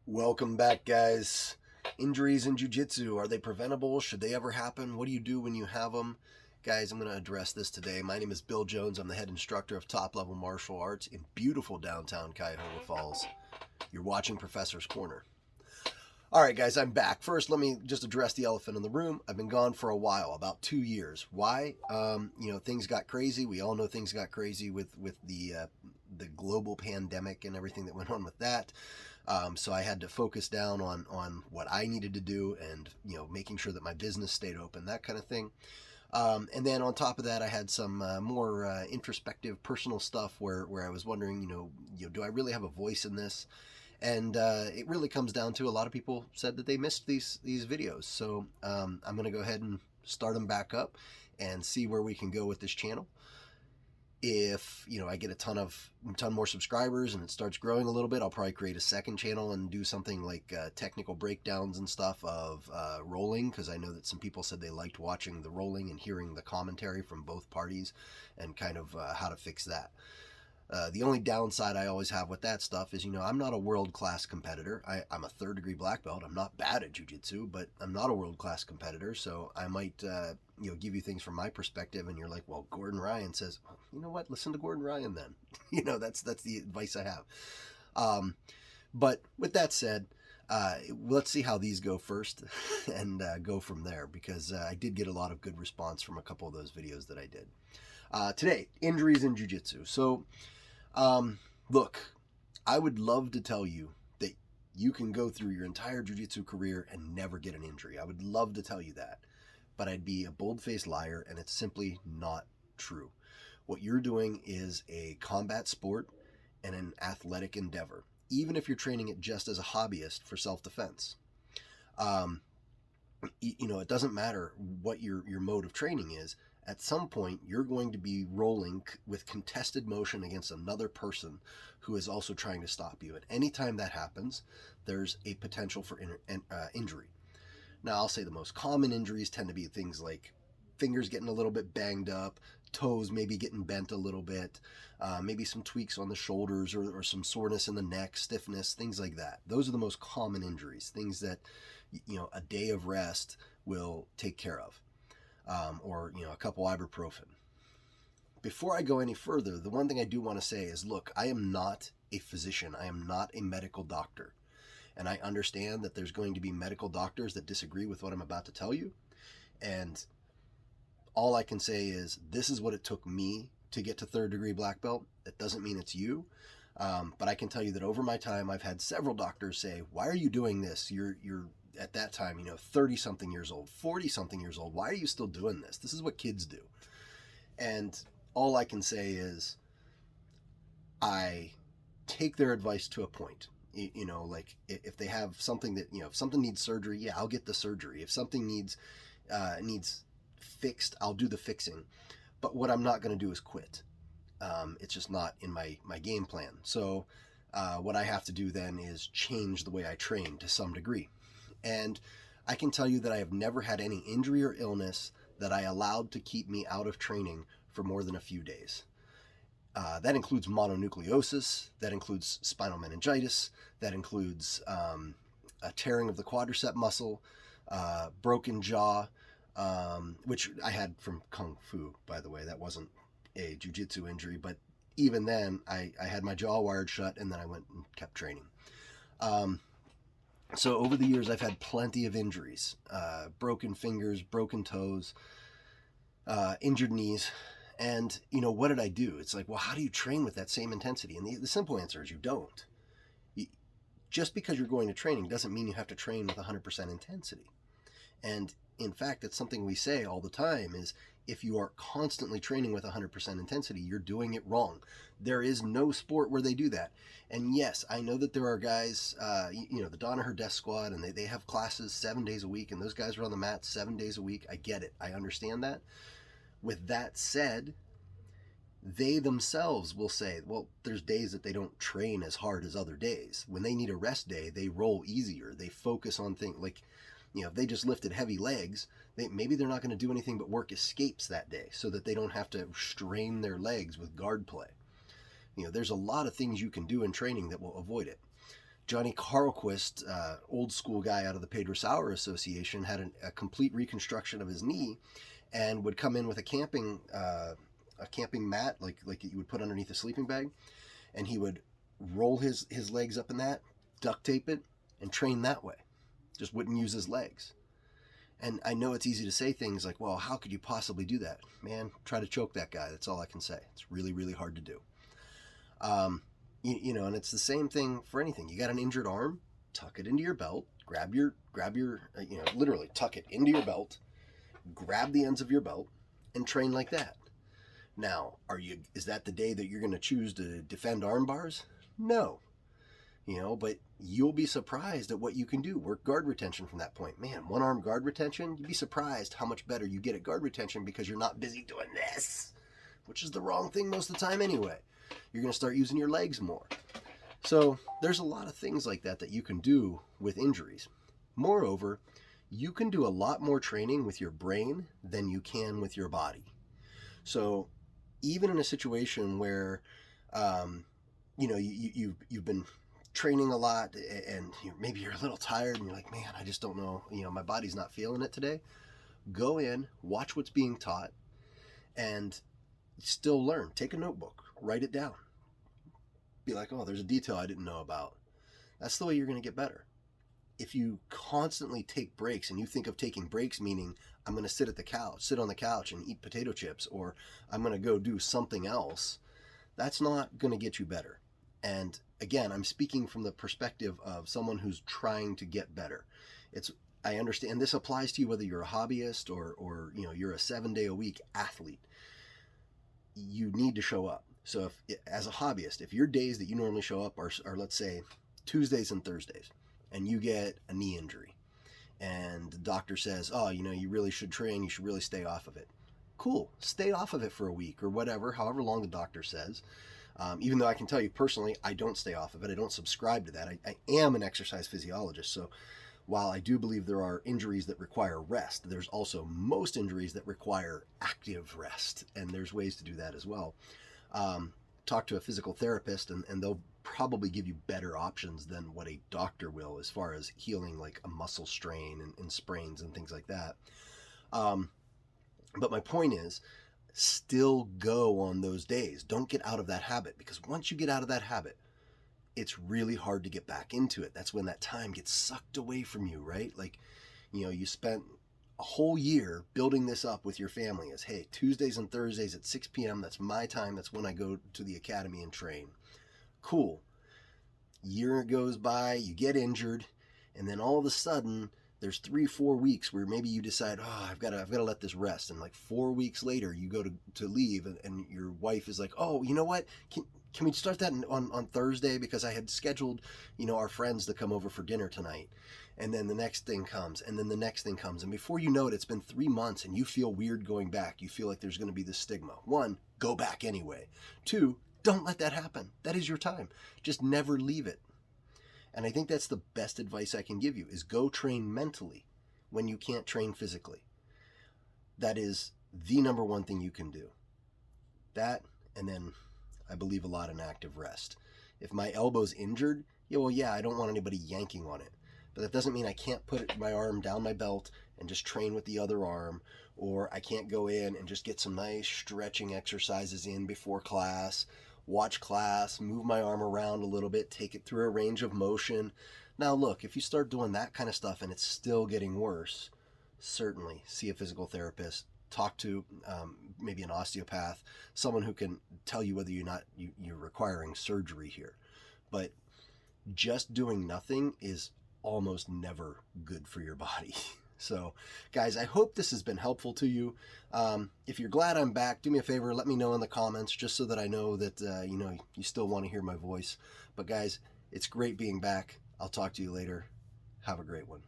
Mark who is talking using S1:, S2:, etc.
S1: Welcome back, guys. Injuries in jiu-jitsu, are they preventable? Should they ever happen? What do you do when you have them? Guys, I'm going to address this today. My name is Bill Jones. I'm the head instructor of top-level martial arts in beautiful downtown Cuyahoga Falls. You're watching Professor's Corner. All right, guys, I'm back. First, let me just address the elephant in the room. I've been gone for a while, about 2 years. Why? Things got crazy. We all know things got crazy with the global pandemic and everything that went on with that. So I had to focus down on what I needed to do and, making sure that my business stayed open, that kind of thing. And then on top of that, I had some more introspective personal stuff where I was wondering, do I really have a voice in this? And it really comes down to a lot of people said that they missed these videos. So I'm going to go ahead and start them back up and see where we can go with this channel. If I get a ton more subscribers and it starts growing a little bit, I'll probably create a second channel and do something like technical breakdowns and stuff of rolling, because I know that some people said they liked watching the rolling and hearing the commentary from both parties and kind of how to fix that. The only downside I always have with that stuff is, I'm not a world-class competitor. I'm a third-degree black belt. I'm not bad at jiu-jitsu, but I'm not a world-class competitor, so I might, give you things from my perspective, and you're like, well, Gordon Ryan says, well, you know what, listen to Gordon Ryan then. That's the advice I have. But with that said, let's see how these go first and go from there, because I did get a lot of good response from a couple of those videos that I did. Today, injuries in jiu-jitsu. So, look, I would love to tell you that you can go through your entire jiu-jitsu career and never get an injury. I would love to tell you that, but I'd be a bold-faced liar, and it's simply not true. What you're doing is a combat sport and an athletic endeavor, even if you're training it just as a hobbyist for self-defense. It doesn't matter what your mode of training is. At some point, you're going to be rolling with contested motion against another person who is also trying to stop you. And anytime that happens, there's a potential for injury. Now, I'll say the most common injuries tend to be things like fingers getting a little bit banged up, toes maybe getting bent a little bit, maybe some tweaks on the shoulders or some soreness in the neck, stiffness, things like that. Those are the most common injuries, things that, a day of rest will take care of. Or a couple ibuprofen. Before I go any further, the one thing I do want to say is, look, I am not a physician. I am not a medical doctor. And I understand that there's going to be medical doctors that disagree with what I'm about to tell you. And all I can say is, this is what it took me to get to third degree black belt. That doesn't mean it's you. But I can tell you that over my time, I've had several doctors say, why are you doing this? You're at that time, 30-something years old, 40-something years old. Why are you still doing this? This is what kids do. And all I can say is I take their advice to a point. Like if they have something that, if something needs surgery, yeah, I'll get the surgery. If something needs fixed, I'll do the fixing. But what I'm not going to do is quit. It's just not in my game plan. So what I have to do then is change the way I train to some degree. And I can tell you that I have never had any injury or illness that I allowed to keep me out of training for more than a few days. That includes mononucleosis, that includes spinal meningitis, that includes a tearing of the quadricep muscle, broken jaw, which I had from Kung Fu, by the way. That wasn't a jiu-jitsu injury, but even then, I had my jaw wired shut, and then I went and kept training. So over the years, I've had plenty of injuries, broken fingers, broken toes, injured knees. And, what did I do? It's like, well, how do you train with that same intensity? And the simple answer is you don't. Just because you're going to training doesn't mean you have to train with 100% intensity. And in fact, it's something we say all the time is, if you are constantly training with 100% intensity, you're doing it wrong. There is no sport where they do that. And yes, I know that there are guys, the Danaher Death Squad, and they have classes 7 days a week, and those guys are on the mat 7 days a week. I get it. I understand that. With that said, they themselves will say, well, there's days that they don't train as hard as other days. When they need a rest day, they roll easier. They focus on things like, if they just lifted heavy legs, maybe they're not going to do anything but work escapes that day so that they don't have to strain their legs with guard play. There's a lot of things you can do in training that will avoid it. Johnny Carlquist, old school guy out of the Pedro Sauer Association, had a complete reconstruction of his knee, and would come in with a camping mat, like you would put underneath a sleeping bag, and he would roll his legs up in that, duct tape it, and train that way. Just wouldn't use his legs. And I know it's easy to say things like, well, how could you possibly do that? Man, try to choke that guy. That's all I can say. It's really, really hard to do. You know, and it's the same thing for anything. You got an injured arm, tuck it into your belt, grab your, you know, literally tuck it into your belt, grab the ends of your belt, and train like that. Now, is that the day that you're going to choose to defend arm bars? No. You know, but you'll be surprised at what you can do. Work guard retention from that point. Man, one arm guard retention, you'd be surprised how much better you get at guard retention because you're not busy doing this, which is the wrong thing most of the time anyway. You're going to start using your legs more. So there's a lot of things like that that you can do with injuries. Moreover, you can do a lot more training with your brain than you can with your body. So even in a situation where, you know, you've been training a lot and maybe you're a little tired and you're like, man, I just don't know, you know, my body's not feeling it today. Go in, watch what's being taught, and still learn. Take a notebook, write it down. Be like, oh, there's a detail I didn't know about. That's the way you're going to get better. If you constantly take breaks, and you think of taking breaks meaning I'm going to sit on the couch and eat potato chips, or I'm going to go do something else, that's not going to get you better. And again, I'm speaking from the perspective of someone who's trying to get better. I understand this applies to you whether you're a hobbyist or you know, you're a 7-day-a-week athlete. You need to show up. So if, as a hobbyist, if your days that you normally show up are let's say Tuesdays and Thursdays, and you get a knee injury, and the doctor says, oh, you know, you really should train, you should really stay off of it. Cool, stay off of it for a week or whatever, however long the doctor says. Even though I can tell you personally, I don't stay off of it. I don't subscribe to that. I am an exercise physiologist. So while I do believe there are injuries that require rest, there's also most injuries that require active rest. And there's ways to do that as well. Talk to a physical therapist and they'll probably give you better options than what a doctor will as far as healing like a muscle strain and sprains and things like that. But my point is, still go on those days. Don't get out of that habit, because once you get out of that habit, it's really hard to get back into it. That's when that time gets sucked away from you, right? Like, you know, you spent a whole year building this up with your family as, hey, Tuesdays and Thursdays at 6 p.m., that's my time. That's when I go to the academy and train. Cool. Year goes by, you get injured, and then all of a sudden, there's 3-4 weeks where maybe you decide, oh, I've got to let this rest. And like 4 weeks later, you go to leave, and your wife is like, oh, you know what? Can we start that on Thursday? Because I had scheduled, you know, our friends to come over for dinner tonight. And then the next thing comes, and then the next thing comes. And before you know it, it's been 3 months, and you feel weird going back. You feel like there's going to be this stigma. 1, go back anyway. 2, don't let that happen. That is your time. Just never leave it. And I think that's the best advice I can give you, is go train mentally when you can't train physically. That is the number one thing you can do. That, and then I believe a lot in active rest. If my elbow's injured, yeah, I don't want anybody yanking on it. But that doesn't mean I can't put my arm down my belt and just train with the other arm, or I can't go in and just get some nice stretching exercises in before class, watch class, move my arm around a little bit, take it through a range of motion. Now look, if you start doing that kind of stuff and it's still getting worse, certainly see a physical therapist, talk to maybe an osteopath, someone who can tell you whether you're requiring surgery here. But just doing nothing is almost never good for your body. So, guys, I hope this has been helpful to you. If you're glad I'm back, do me a favor, let me know in the comments, just so that I know that, you know, you still want to hear my voice. But, guys, it's great being back. I'll talk to you later. Have a great one.